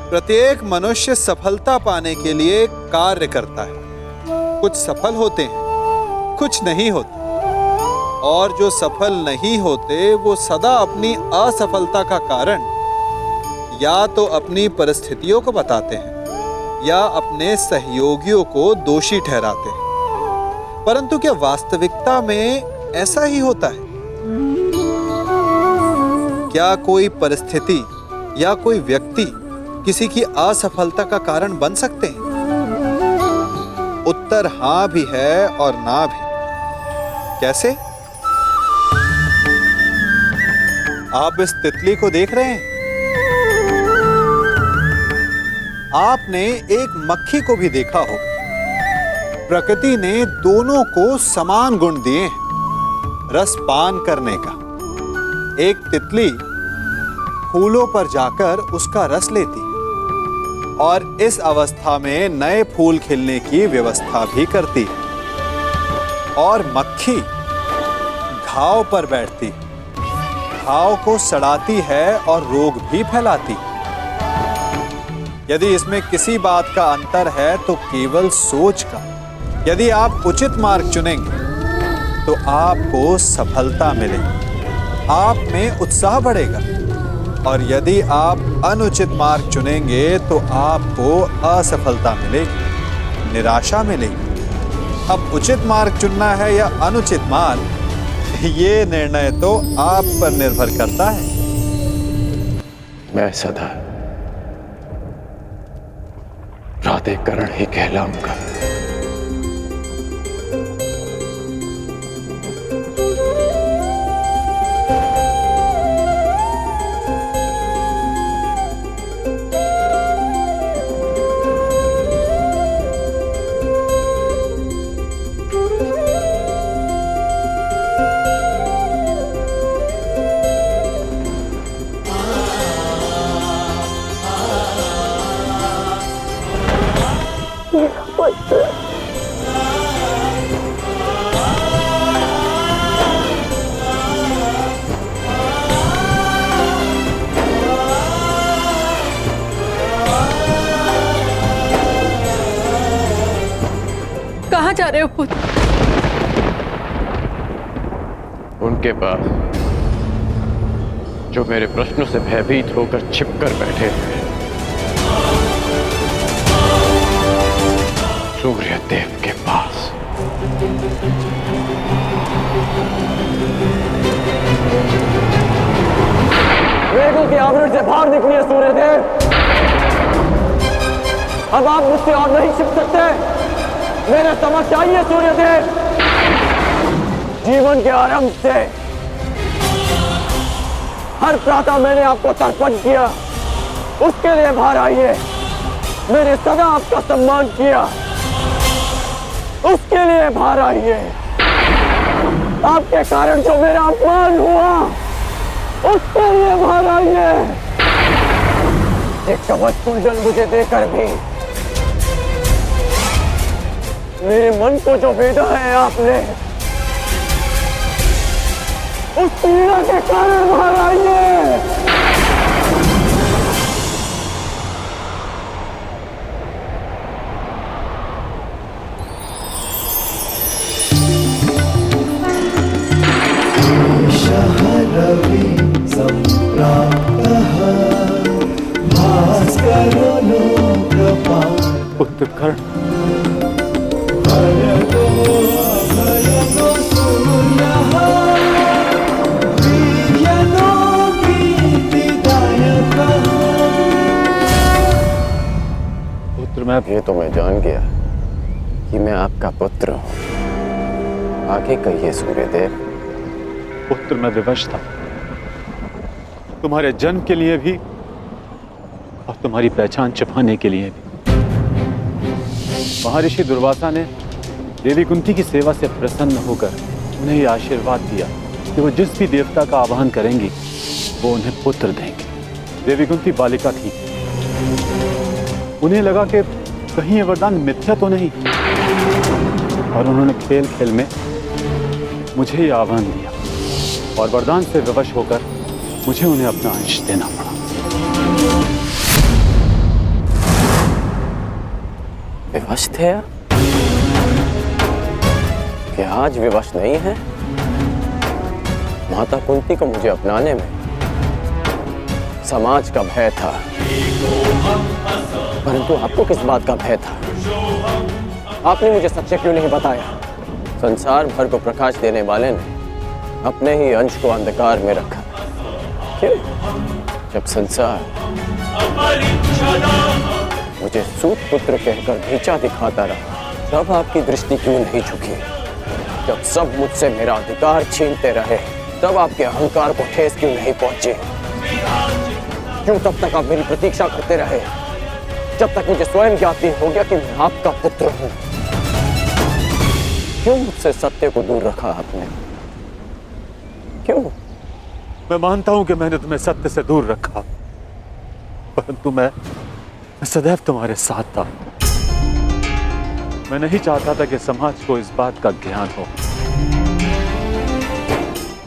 प्रत्येक मनुष्य सफलता पाने के लिए कार्य करता है। कुछ सफल होते हैं, कुछ नहीं होते, और जो सफल नहीं होते वो सदा अपनी असफलता का कारण या तो अपनी परिस्थितियों को बताते हैं या अपने सहयोगियों को दोषी ठहराते हैं। परंतु क्या वास्तविकता में ऐसा ही होता है? क्या कोई परिस्थिति या कोई व्यक्ति किसी की असफलता का कारण बन सकते हैं? उत्तर हां भी है और ना भी। कैसे? आप इस तितली को देख रहे हैं? आपने एक मक्खी को भी देखा हो। प्रकृति ने दोनों को समान गुण दिए हैं रस पान करने का। एक तितली फूलों पर जाकर उसका रस लेती और इस अवस्था में नए फूल खिलने की व्यवस्था भी करती है। और मक्खी घाव पर बैठती, घाव को सड़ाती है और रोग भी फैलाती। यदि इसमें किसी बात का अंतर है तो केवल सोच का। यदि आप उचित मार्ग चुनेंगे तो आपको सफलता मिलेगी, आप में उत्साह बढ़ेगा, और यदि आप अनुचित मार्ग चुनेंगे तो आपको असफलता मिलेगी, निराशा मिलेगी। अब उचित मार्ग चुनना है या अनुचित मार्ग, ये निर्णय तो आप पर निर्भर करता है। मैं सदा राधेकरण ही कहलाऊंगा। कहाँ जा रहे हो पुत्र? उनके पास जो मेरे प्रश्नों से भयभीत होकर छिपकर बैठे हैं। सूर्य देव के पास। वेदों के आवरण से बाहर निकलिए सूर्यदेव। अब आप मुझसे और नहीं छिप सकते। मेरे समक्ष आइए सूर्यदेव। जीवन के आरंभ से हर प्रातः मैंने आपको तर्पण किया, उसके लिए बाहर आइए। मैंने सदा आपका सम्मान किया, उसके लिए बाहर आइए। आपके कारण जो मेरा अपमान हुआ, उसके लिए बाहर आइए। एक कवच कुंडल मुझे देकर भी मेरे मन को जो भेदा है आपने, उस पीड़ा के कारण बाहर आइए। रवि संप्राप्तः भास्करो लोकपाल। पुत्र कर्ण, भयतो अभयतो सूर्यः वीर्यतो कीर्तिदायकः। पुत्र मैं ये तो मैं जान गया कि मैं आपका पुत्र हूं। आगे कहिए सूर्यदेव। पुत्र मैं विवश था, तुम्हारे जन्म के लिए भी और तुम्हारी पहचान छिपाने के लिए भी। महर्षि दुर्वासा ने देवी कुंती की सेवा से प्रसन्न होकर उन्हें यह आशीर्वाद दिया कि वो जिस भी देवता का आवाहन करेंगी वो उन्हें पुत्र देंगे। देवी कुंती बालिका थी, उन्हें लगा कि कहीं ये वरदान मिथ्या तो नहीं, और उन्होंने खेल खेल में मुझे ये आह्वान दिया और वरदान से विवश होकर मुझे उन्हें अपना अंश देना पड़ा। विवश थे आप? कि आज विवश नहीं है? माता कुंती को मुझे अपनाने में समाज का भय था, परंतु आपको किस बात का भय था? आपने मुझे सत्य क्यों नहीं बताया? संसार भर को प्रकाश देने वाले ने अपने ही अंश को अंधकार में रखा। क्यों? जब संसार मुझे सूत पुत्र कहकर नीचा दिखाता रहा, तब आपकी दृष्टि क्यों नहीं झुकी? जब सब मुझसे मेरा अधिकार छीनते रहे, तब आपके अहंकार को ठेस क्यों नहीं पहुंची? क्यों तब तक आप मेरी प्रतीक्षा करते रहे, जब तक मुझे स्वयं ज्ञात नहीं हो गया कि मैं आपका पुत्र हूं? क्यों मुझसे सत्य को दूर रखा आपने? क्यों? मैं मानता हूं कि मैंने तुम्हें सत्य से दूर रखा, परंतु मैं सदैव तुम्हारे साथ था। मैं नहीं चाहता था कि समाज को इस बात का ज्ञान हो।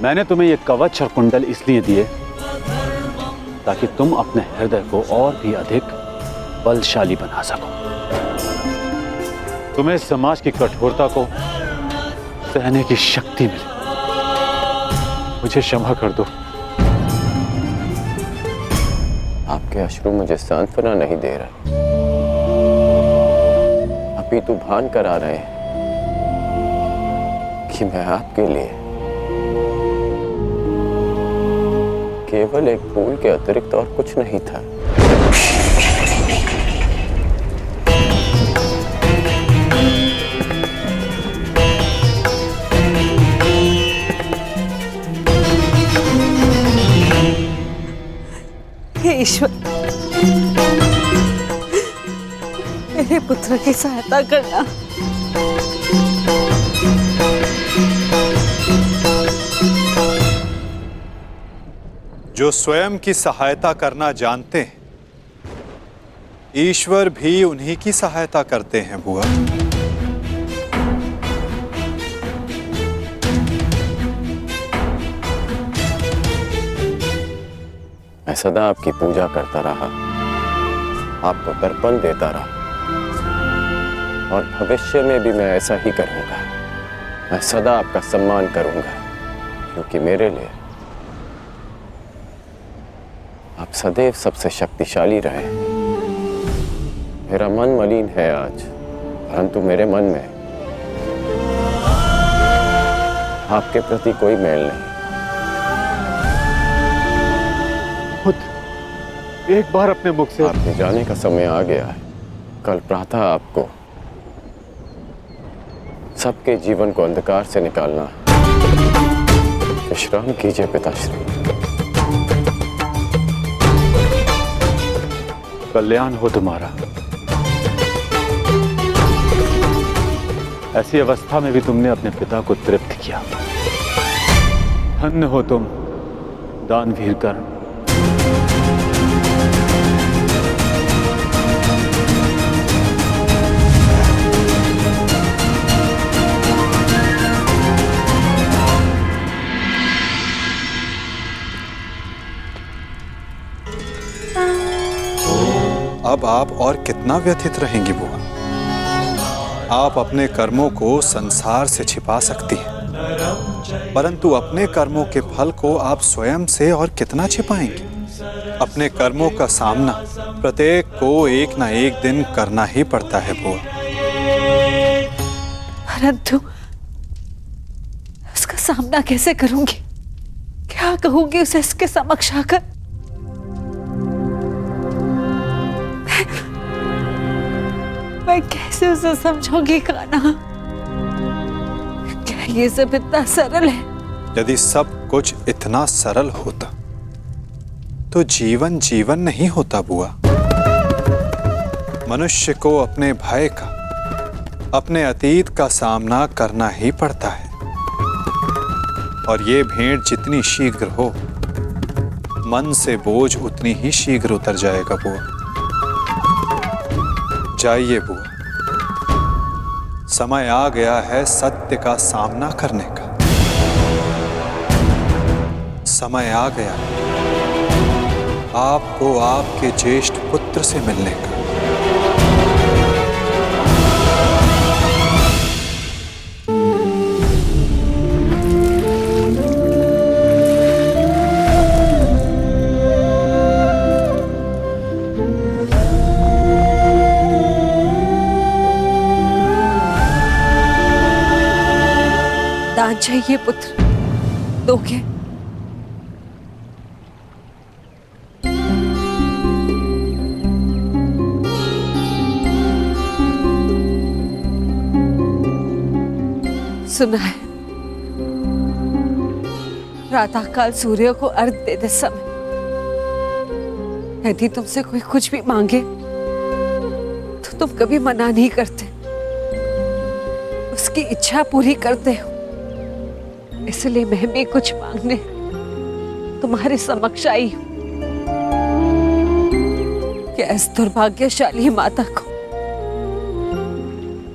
मैंने तुम्हें ये कवच और कुंडल इसलिए दिए ताकि तुम अपने हृदय को और भी अधिक बलशाली बना सको। तुम्हें समाज की कठोरता को सहने की शक्ति मिले। मुझे क्षमा कर दो। आपके अश्रु मुझे सांत्वना नहीं दे रहे, अपितु भान करा रहे हैं कि मैं आपके लिए केवल एक फूल के अतिरिक्त और कुछ नहीं था। हे ईश्वर, मेरे पुत्र की सहायता करना। जो स्वयं की सहायता करना जानते हैं, ईश्वर भी उन्हीं की सहायता करते हैं बुआ। मैं सदा आपकी पूजा करता रहा, आपको तर्पण देता रहा, और भविष्य में भी मैं ऐसा ही करूंगा। मैं सदा आपका सम्मान करूंगा, क्योंकि मेरे लिए आप सदैव सबसे शक्तिशाली रहे। मेरा मन मलिन है आज, परंतु मेरे मन में आपके प्रति कोई मैल नहीं। एक बार अपने मुख से आपके जाने का समय आ गया है। कल प्रातः आपको सबके जीवन को अंधकार से निकालना है। विश्राम कीजिए पिताश्री। कल्याण हो तुम्हारा। ऐसी अवस्था में भी तुमने अपने पिता को तृप्त किया। धन्य हो तुम दानवीर कर्ण। अब आप और कितना व्यथित रहेंगी बुआ? आप अपने कर्मों को संसार से छिपा सकती हैं, परंतु अपने कर्मों के फल को आप स्वयं से और कितना छिपाएंगी? अपने कर्मों का सामना प्रत्येक को एक ना एक दिन करना ही पड़ता है बुआ। परंतु उसका सामना कैसे करूंगी? क्या कहूंगी उसे इसके समक्ष आकर? मैं कैसे उसे समझाऊंगी कान्हा? क्या ये सब इतना सरल है? यदि सब कुछ इतना सरल होता तो जीवन जीवन नहीं होता बुआ। मनुष्य को अपने भय का, अपने अतीत का सामना करना ही पड़ता है, और ये भेंट जितनी शीघ्र हो, मन से बोझ उतनी ही शीघ्र उतर जाएगा बुआ। जाइए बुआ, समय आ गया है सत्य का सामना करने का। समय आ गया आपको आपके ज्येष्ठ पुत्र से मिलने का। वरदान चाहिए पुत्र, दोगे? सुना है प्रातःकाल सूर्य को अर्घ देते समय यदि तुमसे कोई कुछ भी मांगे तो तुम कभी मना नहीं करते, उसकी इच्छा पूरी करते हो। इसलिए मैं भी कुछ मांगने तुम्हारे समक्ष आई हूं कि इस दुर्भाग्यशाली माता को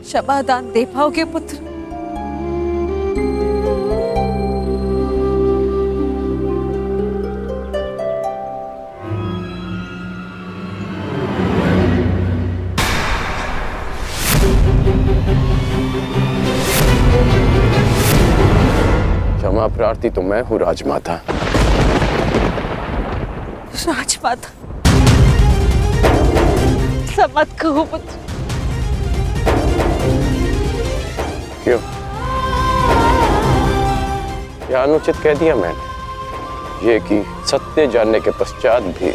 क्षमादान दे पाओगे पुत्र? क्षमा प्रार्थी तो मैं हूँ राजमाता। राजमाता सब मत कहो पुत्र। क्यों? क्या अनुचित कह दिया मैंने? ये कि सत्य जानने के पश्चात भी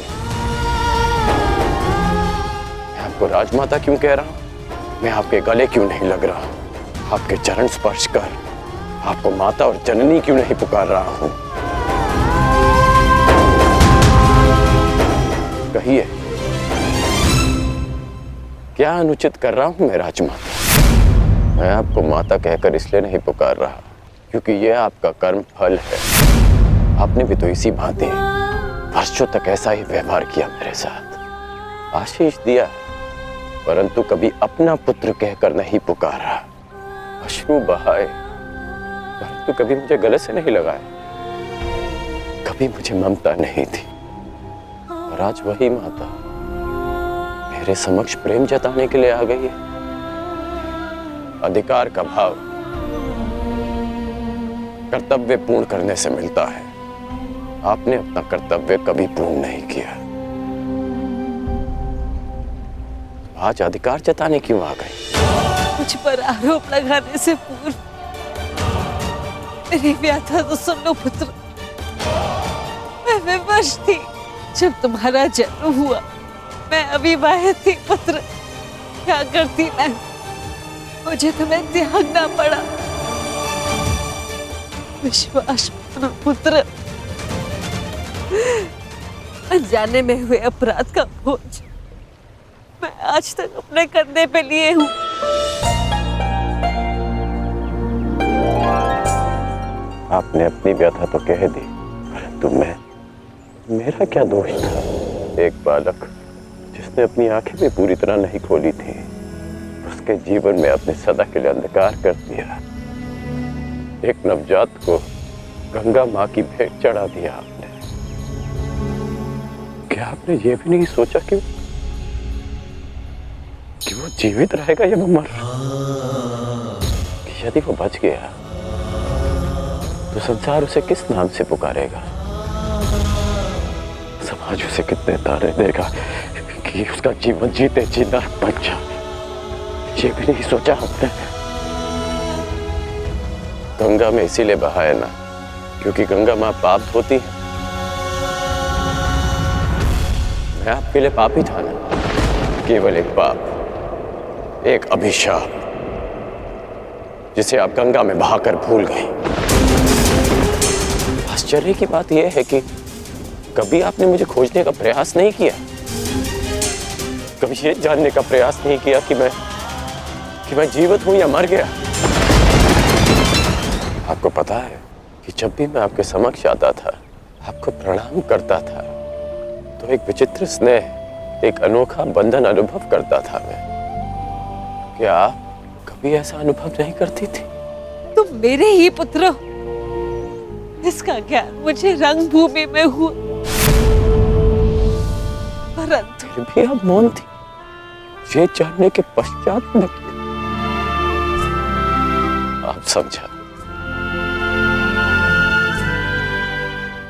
मैं आपको राजमाता क्यों कह रहा हूं? मैं आपके गले क्यों नहीं लग रहा? आपके चरण स्पर्श कर आपको माता और जननी क्यों नहीं पुकार रहा हूं? कहिए, क्या अनुचित कर रहा हूं मैं राजमाता? मैं आपको माता कहकर इसलिए नहीं पुकार रहा क्योंकि यह आपका कर्म फल है। आपने भी तो इसी भांति वर्षों तक ऐसा ही व्यवहार किया मेरे साथ, आशीष दिया, परंतु कभी अपना पुत्र कहकर नहीं पुकारा, अश्रु बहाए परंतु कभी मुझे गले से नहीं लगाया, कभी मुझे ममता नहीं थी। और आज वही माता मेरे समक्ष प्रेम जताने के लिए आ गई है। अधिकार का भाव कर्तव्य पूर्ण करने से मिलता है। आपने अपना कर्तव्य कभी पूर्ण नहीं किया, आज अधिकार जताने क्यों आ गई? मुझ पर आरोप लगाने से पूर्व मेरी व्याथा तो सुन लो पुत्र। मैं विवश थी जब तुम्हारा जन्म हुआ, मैं अविवाहित थी पुत्र। क्या करती मैं, मुझे तुम्हें त्यागना पड़ा। विश्वास मानो पुत्र, अनजाने में हुए अपराध का बोझ मैं आज तक अपने कंधे पे लिए हूं। आपने अपनी व्यथा तो कह दी, परंतु मेरा क्या दोष था? एक बालक जिसने अपनी आंखें भी पूरी तरह नहीं खोली थी, उसके जीवन में आपने सदा के लिए अंधकार कर दिया। एक नवजात को गंगा माँ की भेंट चढ़ा दिया आपने। क्या आपने ये भी नहीं सोचा कि वो जीवित रहेगा या वो मर? यदि वो बच गया तो संसार उसे किस नाम से पुकारेगा? समाज उसे कितने ताने देगा कि उसका जीवन जीते जी नरक बन जाए? ये भी नहीं सोचा हमने। गंगा में इसीलिए बहाया ना क्योंकि गंगा मां पाप धोती है। मैं आपके लिए पापी था ना, केवल एक पाप, एक अभिशाप जिसे आप गंगा में बहाकर भूल गई। आश्चर्य की बात यह है कि कभी आपने मुझे खोजने का प्रयास नहीं किया, कभी ये जानने का प्रयास नहीं किया कि मैं जीवित हूं या मर गया। आपको पता है कि जब भी मैं आपके समक्ष आता था, आपको प्रणाम करता था, तो एक विचित्र स्नेह, एक अनोखा बंधन अनुभव करता था मैं। क्या आप कभी ऐसा अनुभव नहीं करती थी? तुम मेरे ही पुत्र हो, इसका ज्ञान मुझे रंगभूमि में हुआ, परंतु फिर भी आप मौन थी, ये जानने के पश्चात में आप समझा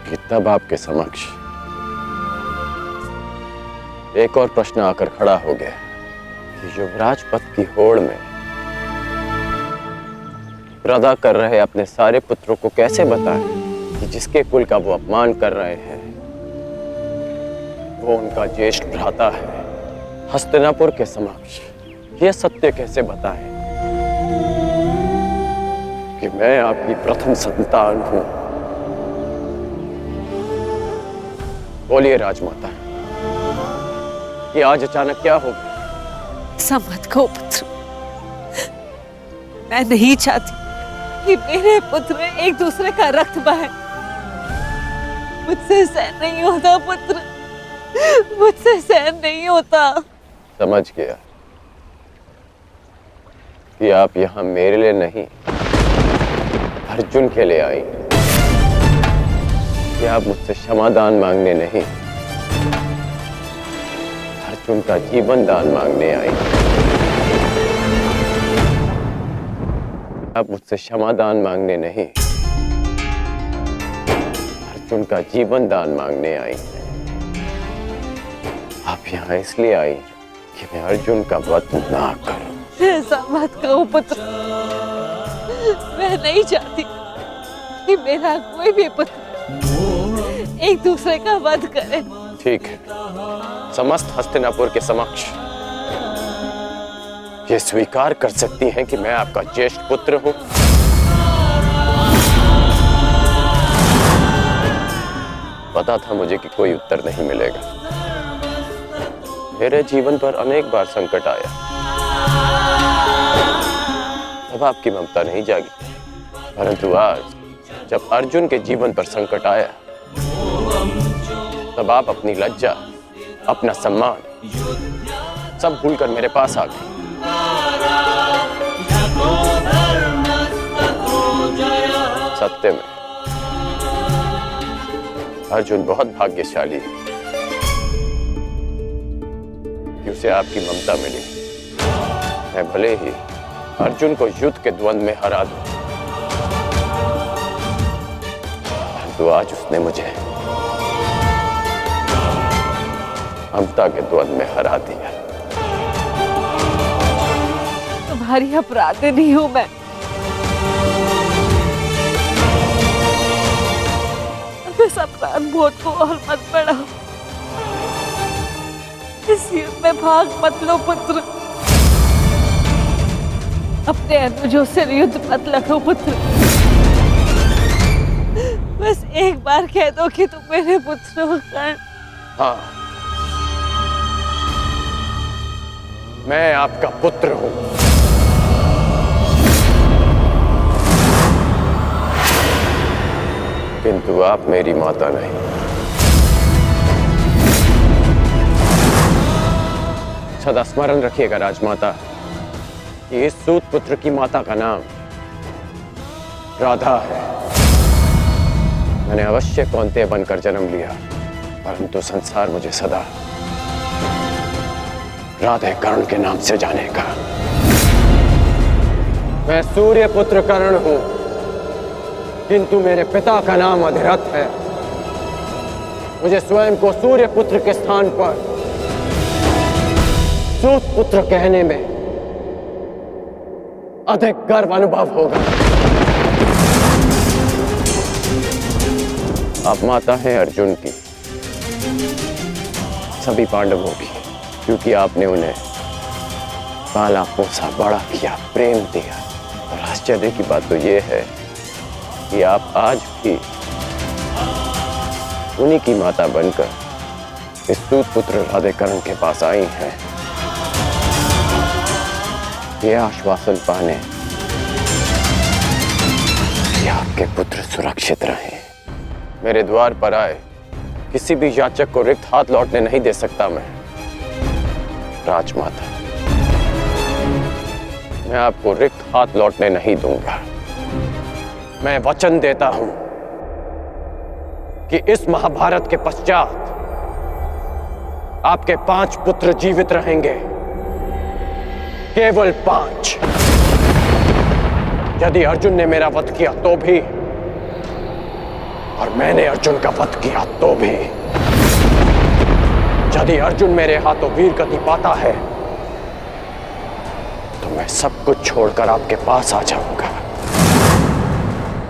कि तब आपके समक्ष एक और प्रश्न आकर खड़ा हो गया कि युवराज पद की होड़ में राधा कर रहे अपने सारे पुत्रों को कैसे बताएं कि जिसके कुल का वो अपमान कर रहे हैं वो उनका ज्येष्ठ भ्राता है। हस्तिनापुर के समक्ष ये सत्य कैसे बताएं कि मैं आपकी प्रथम संतान हूं। बोलिए राजमाता, ये आज अचानक क्या हो गया? ऐसा मत कहो पुत्र। मैं नहीं चाहती कि मेरे पुत्र एक दूसरे का रक्त बहाए। मुझसे सहन नहीं होता पुत्र, मुझसे सहन नहीं होता। समझ गया कि आप यहाँ मेरे लिए नहीं अर्जुन के लिए आई, कि आप मुझसे क्षमादान मांगने नहीं अर्जुन का जीवन दान मांगने आई। आप मुझसे क्षमादान मांगने नहीं अर्जुन का जीवन दान मांगने आई। आप यहाँ इसलिए आई कि मैं अर्जुन का वध ना करूं। ऐसा मत कहो पुत्र। मैं नहीं चाहती कि मेरा कोई भी पुत्र एक दूसरे का वध करे। ठीक है, समस्त हस्तिनापुर के समक्ष ये स्वीकार कर सकती हैं कि मैं आपका ज्येष्ठ पुत्र हूं। पता था मुझे कि कोई उत्तर नहीं मिलेगा। मेरे जीवन पर अनेक बार संकट आया, तब आपकी ममता नहीं जागी। परंतु आज जब अर्जुन के जीवन पर संकट आया, तब आप अपनी लज्जा, अपना सम्मान सब भूलकर मेरे पास आ गए। सत्य में अर्जुन बहुत भाग्यशाली है कि उसे आपकी ममता मिली। मैं भले ही अर्जुन को युद्ध के द्वंद्व में हरा दूं, परंतु आज उसने मुझे ममता के द्वंद्व में हरा दिया। तुम्हारी अपराधी नहीं हूं मैं। इस अपराध बोध को और मत बढ़ाओ। इस युद्ध में भाग मत लो पुत्र। अपने अनुजों से युद्ध मत लड़ो पुत्र। बस एक बार कह दो कि तुम मेरे पुत्र हो कर्ण। हाँ, मैं आपका पुत्र हूं। किंतु आप मेरी माता नहीं। सदा स्मरण रखिएगा राजमाता कि इस सूत पुत्र की माता का नाम राधा है। मैंने अवश्य कौन्तेय बनकर जन्म लिया, परंतु संसार मुझे सदा राधे कर्ण के नाम से जानेगा। मैं सूर्य पुत्र कर्ण हूं, किंतु मेरे पिता का नाम अधिरथ है। मुझे स्वयं को सूर्य पुत्र के स्थान पर सूत पुत्र कहने में अधिक गर्व अनुभव होगा। आप माता हैं अर्जुन की, सभी पांडवों की, क्योंकि आपने उन्हें पाला पोसा बड़ा किया, प्रेम दिया। और आश्चर्य की बात तो यह है कि आप आज भी उन्हीं की माता बनकर इस सूत पुत्र राधे कर्ण के पास आई हैं, ये आश्वासन पाने कि आपके पुत्र सुरक्षित रहें। मेरे द्वार पर आए किसी भी याचक को रिक्त हाथ लौटने नहीं दे सकता मैं। राजमाता, मैं आपको रिक्त हाथ लौटने नहीं दूंगा। मैं वचन देता हूं कि इस महाभारत के पश्चात आपके 5 पुत्र जीवित रहेंगे, केवल 5। यदि अर्जुन ने मेरा वध किया तो भी, और मैंने अर्जुन का वध किया तो भी। यदि अर्जुन मेरे हाथों वीर गति पाता है तो मैं सब कुछ छोड़कर आपके पास आ जाऊंगा।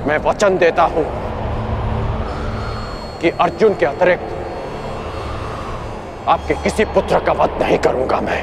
मैं वचन देता हूं कि अर्जुन के अतिरिक्त आपके किसी पुत्र का वध नहीं करूंगा मैं।